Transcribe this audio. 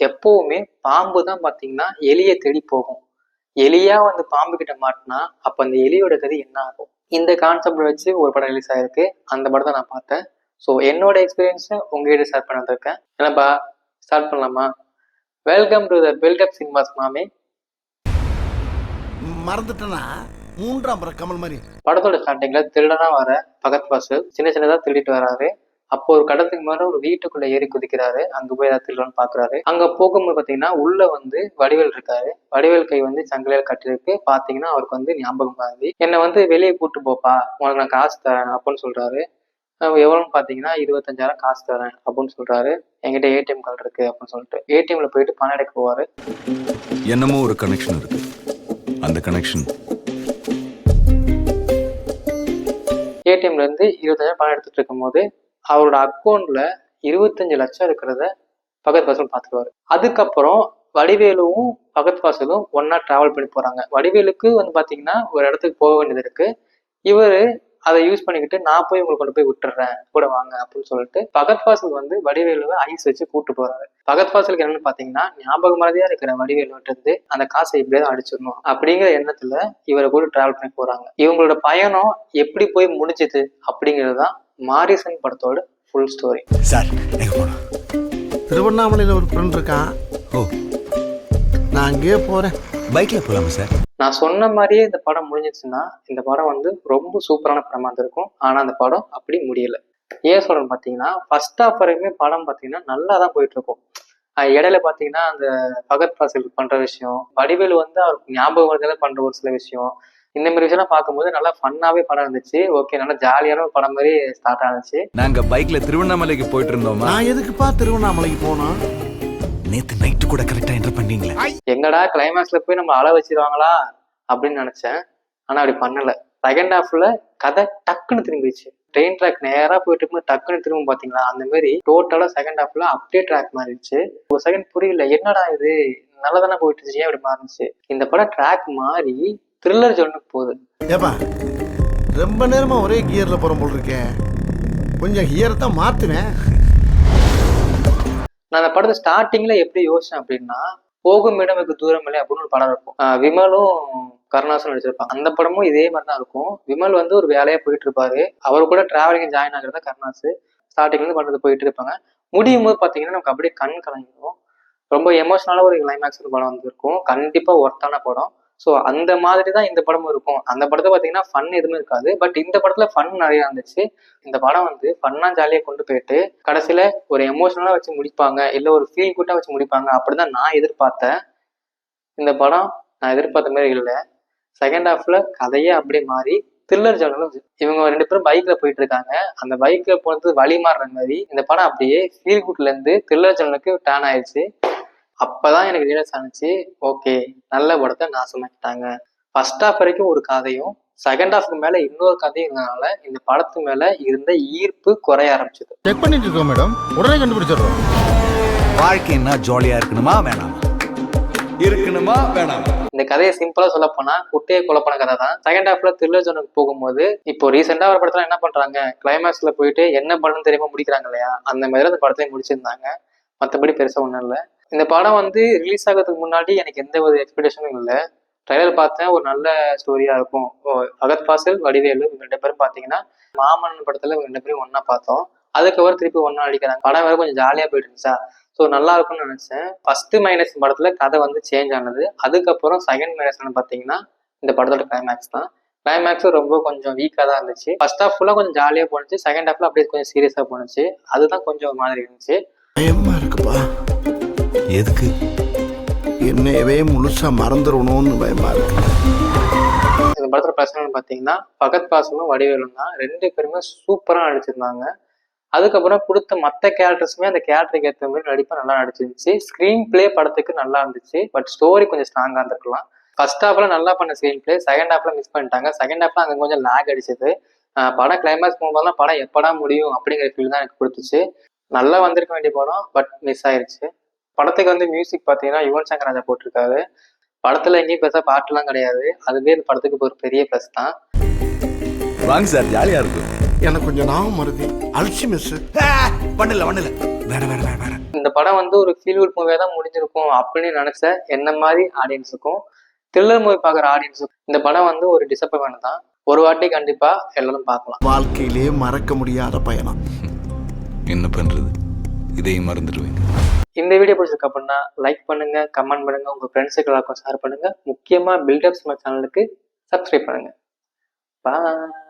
எப்பவுமே பாம்பு தான் பாத்தீங்கன்னா எலியை தேடி போகும். எலியா வந்து பாம்பு கிட்ட மாட்டினா அப்ப அந்த எலியோட கதை என்ன ஆகும்? இந்த கான்செப்ட் வச்சு ஒரு படம் ரிலீஸ் ஆயிருக்கு. அந்த படத்தை நான் பார்த்தேன். ஸோ என்னோட எக்ஸ்பீரியன்ஸை உங்ககிட்ட ஷேர் பண்ண வந்திருக்கேன். என்னப்பா ஸ்டார்ட் பண்ணலாமா? Welcome to the build up cinemas மாமே. மறந்துட்டேன்னா மூன்றாம் கமல் மாதிரி. படத்தோட ஸ்டார்டிங்ல திருடனா வர பகத் பாசில் சின்ன சின்னதா திருடிட்டு வராரு. அப்போ ஒரு கடத்துக்கு மேல ஒரு வீட்டுக்குள்ள ஏறி குதிக்கிறாரு. அங்க போய் ஏதாவது திருடன்னு பாக்குறாரு. அங்க போகும்போது பாத்தீங்கன்னா உள்ள வந்து வடிவேல் இருக்காரு. வடிவேல் கை வந்து சங்கிலியால கட்டிருக்கு. பாத்தீங்கன்னா அவருக்கு வந்து ஞாபகம் மாதிரி என்னை வந்து வெளியே கூட்டு போப்பா, உனக்கு நான் காசு தரேன் அப்படின்னு சொல்றாரு. எவ்வளவுன்னு பாத்தீங்கன்னா 25,000 காசு தரேன் அப்படின்னு சொல்றாரு. என்கிட்ட ஏடிஎம் கார்டு இருக்கு அப்படின்னு சொல்லிட்டு ஏடிஎம்ல போயிட்டு பணம் எடுக்க போவாரு. என்னமோ ஒரு கனெக்ஷன் இருக்கு. அந்த கனெக்ஷன் ஏடிஎம்ல இருந்து 25,000 பணம் எடுத்துட்டு இருக்கும் போது அவரோட அக்கௌண்ட்ல 25 லட்சம் இருக்கிறத பகத் பாசில் பார்த்துருவாரு. அதுக்கப்புறம் வடிவேலுவும் பகத் பாசிலும் ஒன்னா டிராவல் பண்ணி போறாங்க. வடிவேலுக்கு வந்து பாத்தீங்கன்னா ஒரு இடத்துக்கு போக வேண்டியது இருக்கு. இவரு அதை யூஸ் பண்ணிக்கிட்டு நான் போய் உங்களுக்கு கொண்டு போய் விட்டுறேன், கூட வாங்க அப்படின்னு சொல்லிட்டு பகத் பாசில் வந்து வடிவேலுவை ஐஸ் வச்சு கூட்டு போறாரு. பகத் பாசிலுக்கு என்னன்னு பாத்தீங்கன்னா ஞாபக மறதியா இருக்கிற வடிவேலு இருந்து அந்த காசை எப்படியாவது அடிச்சிடணும் அப்படிங்கிற எண்ணத்துல இவரை கூட டிராவல் பண்ணி போறாங்க. இவங்களோட பயணம் எப்படி போய் முடிஞ்சது அப்படிங்கிறதுதான் மாரிசன் படத்தோட ஃபுல் ஸ்டோரி. சார் எங்க போனோம்? திருவண்ணாமலையில் ஒரு ஃப்ரெண்ட் இருக்கான். ஓ, நான் அங்கேயே போறேன். பைக்ல போலாமா சார்? நான் சொன்ன மாதிரியே இந்த படம் முடிஞ்சிச்சுன்னா இந்த படம் வந்து ரொம்ப சூப்பரான படமா இருந்திருக்கும். ஆனா அந்த படம் அப்படி முடியல. ஏன் சொல்றேன்னு பாத்தீங்கன்னா ஃபர்ஸ்ட் ஹாஃப் வரைக்குமே படம் பாத்தீங்கன்னா நல்லா தான் போயிட்டு இருக்கும். இடையில பாத்தீங்கன்னா அந்த பகத் பாசில் பண்ற விஷயம், வடிவேலு வந்து அவருக்கு ஞாபகம் பண்ற ஒரு சில விஷயம், இந்த மாதிரி விஷயம் பார்க்கும்போது நல்லா ஃபன்னாவே படம் இருந்துச்சு. ஓகே, நல்லா ஜாலியான ஒரு படம் மாதிரி ஸ்டார்ட் ஆனிச்சு. நாங்க பைக்ல திருவண்ணாமலைக்கு போயிட்டு இருந்தோமா? நான் எதுக்குப்பா திருவண்ணாமலைக்கு போனா? நேத்து நைட்டு கூட கரெக்டா என்டர் பண்ணீங்களே. எங்கடா கிளைமேக்ஸ்ல போய் நம்ம அள வச்சிருவாங்களா அப்படின்னு நினைச்சேன். ஆனா அப்படி பண்ணல. செகண்ட் ஹாஃப்ல கதை டக்குன்னு திரும்பிடுச்சு. ட்ரெயின் ட்ராக் நேரா போயிட்டு இருக்கும்போது டக்குன்னு திரும்ப பாத்தீங்களா, அந்த மாதிரி டோட்டலா செகண்ட் ஹாஃப்ல அப்படியே ட்ராக் மாறிடுச்சு. ஒரு செகண்ட் புரியல, என்னடா இது நல்லதானே போயிட்டு இருந்துச்சு, ஏன் அப்படி மாறிடுச்சு? இந்த படம் ட்ராக் மாறி த்ரில்லர் ஜோனுக்கு போகுது. ஏப்பா ரொம்ப நேரமா ஒரே கியர்ல போற போல் இருக்கேன், கொஞ்சம் கியரை தான் மாத்துவேன். நான் அந்த படத்தை ஸ்டார்டிங்ல எப்படி யோசிச்சேன் அப்படின்னா, போகும் இடம் வெகு தூரம் இல்லை அப்படின்னு ஒரு படம் இருக்கும். விமலும் கருணாசும் நடிச்சிருப்பாங்க. அந்த படமும் இதே மாதிரி தான் இருக்கும். விமல் வந்து ஒரு வேலையா போயிட்டு இருப்பாரு. அவர் கூட டிராவலிங் ஜாயின் ஆகுறதா கருணாசு. ஸ்டார்டிங்ல இருந்து பண்றது போயிட்டு இருப்பாங்க. முடியும் போது பாத்தீங்கன்னா நமக்கு அப்படியே கண் கலங்கிடும். ரொம்ப எமோஷனலா ஒரு கிளைமேக்ஸ் படம் வந்திருக்கும். கண்டிப்பா ஒர்த்தான படம். ஸோ அந்த மாதிரி தான் இந்த படமும் இருக்கும். அந்த படத்தை பார்த்தீங்கன்னா ஃபன் எதுவுமே இருக்காது. பட் இந்த படத்துல ஃபன் நிறைய இருந்துச்சு. இந்த படம் வந்து ஃபன்னா ஜாலியா கொண்டு போயிட்டு கடைசியில ஒரு எமோஷனலா வச்சு முடிப்பாங்க, இல்ல ஒரு ஃபீல் குட்டா வச்சு முடிப்பாங்க அப்படிதான் நான் எதிர்பார்த்தேன். இந்த படம் நான் எதிர்பார்த்த மாதிரி இல்லை. செகண்ட் ஹாஃப்ல கதையே அப்படியே மாறி த்ரில்லர் ஜானலும். இவங்க 2 பேரும் பைக்ல போயிட்டு இருக்காங்க. அந்த பைக்ல போனது வழி மாறுற மாதிரி இந்த படம் அப்படியே ஃபீல் குட்ல இருந்து த்ரில்லர் ஜானலுக்கு டர்ன் ஆயிடுச்சு. அப்பதான் எனக்கு ரியலைஸ் ஆனிச்சு, ஓகே நல்ல படத்தை நாசமாக்கிட்டாங்க. ஃபர்ஸ்ட் ஹாஃப் வரைக்கும் ஒரு கதையும் செகண்ட் ஹாஃப்க்கு மேல இன்னொரு கதையும் இருந்ததுனால இந்த படத்து மேல இருந்த ஈர்ப்பு குறைய ஆரம்பிச்சது. செக் பண்ணிட்டு இருக்கோம் மேடம், உடனே கண்டுபிடிச்சிடுறோம். வாழ்க்கைன்னா ஜாலியா இருக்கணுமா வேணாமா? இருக்கணுமா வேணாமா? இந்த கதையை சிம்பிளா சொல்ல போனா குட்டையை குழப்பான கதை தான். செகண்ட் ஹாஃப்ல த்ரில்லர் ஜோனுக்கு போகும்போது இப்போ ரீசெண்டா ஒரு படத்துல என்ன பண்றாங்க, கிளைமேக்ஸ்ல போயிட்டு என்ன பண்ணணும்னு தெரியாம முடிக்கிறாங்க இல்லையா, அந்த மாதிரி அந்த படத்தையும் முடிச்சிருந்தாங்க. மற்றபடி பெருசா ஒண்ணும் இல்லை. இந்த படம் வந்து ரிலீஸ் ஆகிறதுக்கு முன்னாடி எனக்கு எந்த ஒரு எக்ஸ்பெக்டேஷனும் இல்லை. ட்ரைலர் பார்த்தேன், ஒரு நல்ல ஸ்டோரியா இருக்கும். பகத் பாசில் வடிவேலு இவங்க 2 பேரும் பாத்தீங்கன்னா மாமன்னன் படத்துல இவங்க 2 பேரும் ஒன்னா பார்த்தோம். அதுக்கப்புறம் திருப்பி ஒன்னா அடிக்கிறாங்க. படம் வேற கொஞ்சம் ஜாலியா போயிட்டு இருந்துச்சா, ஸோ நல்லா இருக்கும்னு நினைச்சேன். ஃபர்ஸ்ட் மைனஸ் படத்துல கதை வந்து சேஞ்ச் ஆனது. அதுக்கப்புறம் செகண்ட் மைனஸ் பாத்தீங்கன்னா இந்த படத்தோட கிளைமேக்ஸ் தான். கிளைமேக்ஸ் ரொம்ப கொஞ்சம் வீக்கா தான் இருந்துச்சு. ஃபர்ஸ்ட் ஹாஃப் ஃபுல்லா கொஞ்சம் ஜாலியா போனுச்சு. செகண்ட் ஹாஃப்ல அப்படியே கொஞ்சம் சீரியஸா போனுச்சு. அதுதான் கொஞ்சம் மாதிரி இருந்துச்சு. பயமா இருக்குப்பா. எதுக்கு? என்னையவே முழுசா மறந்துடணும்னு பயமா இருக்கு. இந்த படத்துல பிரச்சனை பாத்தீங்கன்னா பகத் பாசிலும் வடிவேலும் தான். 2 பேருமே சூப்பரா நடிச்சிருந்தாங்க. அதுக்கப்புறம் கொடுத்த மற்ற கேரக்டர்ஸுமே அந்த கேரக்டருக்கு ஏற்ற மாதிரி நடிப்பா நல்லா நடிச்சிருந்துச்சு. ஸ்கிரீன் பிளே படத்துக்கு நல்லா இருந்துச்சு. பட் ஸ்டோரி கொஞ்சம் ஸ்ட்ராங்கா இருந்திருக்கலாம். ஃபர்ஸ்ட் ஹாஃப்ல நல்லா பண்ண ஸ்கிரீன் பிளே செகண்ட் ஹாஃப்ல மிஸ் பண்ணிட்டாங்க. செகண்ட் ஹாஃப்ல அங்க கொஞ்சம் லேக் அடிச்சது. படம் கிளைமேக்ஸ் போகும்போதுலாம் படம் எப்படா முடியும் அப்படிங்கிற ஃபீல் தான் எனக்கு கொடுத்துச்சு. நல்லா வந்திருக்க வேண்டிய படம், பட் மிஸ் ஆயிருச்சு. படத்துக்கு வந்து மியூசிக் பார்த்தீங்கன்னா யுவன் சங்கர் ராஜா போட்டிருக்காரு. படத்துல எங்கேயும் பெருசா பாட்டுலாம் கிடையாது. அதுவே இந்த படத்துக்கு ஒரு பெரிய ப்ளஸ் தான். வாங்க சார், ஜாலியா இருக்கும். எனக்கு கொஞ்சம் ஞாபகம் மருதி அல்சி மிஸ் பண்ணல வேற இந்த படம் வந்து ஒரு ஃபீல் குட் மூவியாக தான் முடிஞ்சிருக்கும் அப்படின்னு நினைச்ச என்ன மாதிரி ஆடியன்ஸுக்கும் த்ரில்லர் மூவி பார்க்குற ஆடியன்ஸுக்கும் இந்த படம் வந்து ஒரு டிசப்பாயின்மெண்ட் தான். ஒரு வாட்டி கண்டிப்பா எல்லாரும் பார்க்கலாம். வாழ்க்கையிலே மறக்க முடியாத பயணம். என்ன பண்றது, இதையும் மறந்துடுவேன். இந்த வீடியோ பிடிச்சிருக்கு அப்படின்னா லைக் பண்ணுங்க, கமெண்ட் பண்ணுங்க, உங்க ஃப்ரெண்ட்ஸுக்கு எல்லாருக்கும் ஷேர் பண்ணுங்க. முக்கியமா பில்டப்ஸ் சேனலுக்கு சப்ஸ்கிரைப் பண்ணுங்க. பாய்.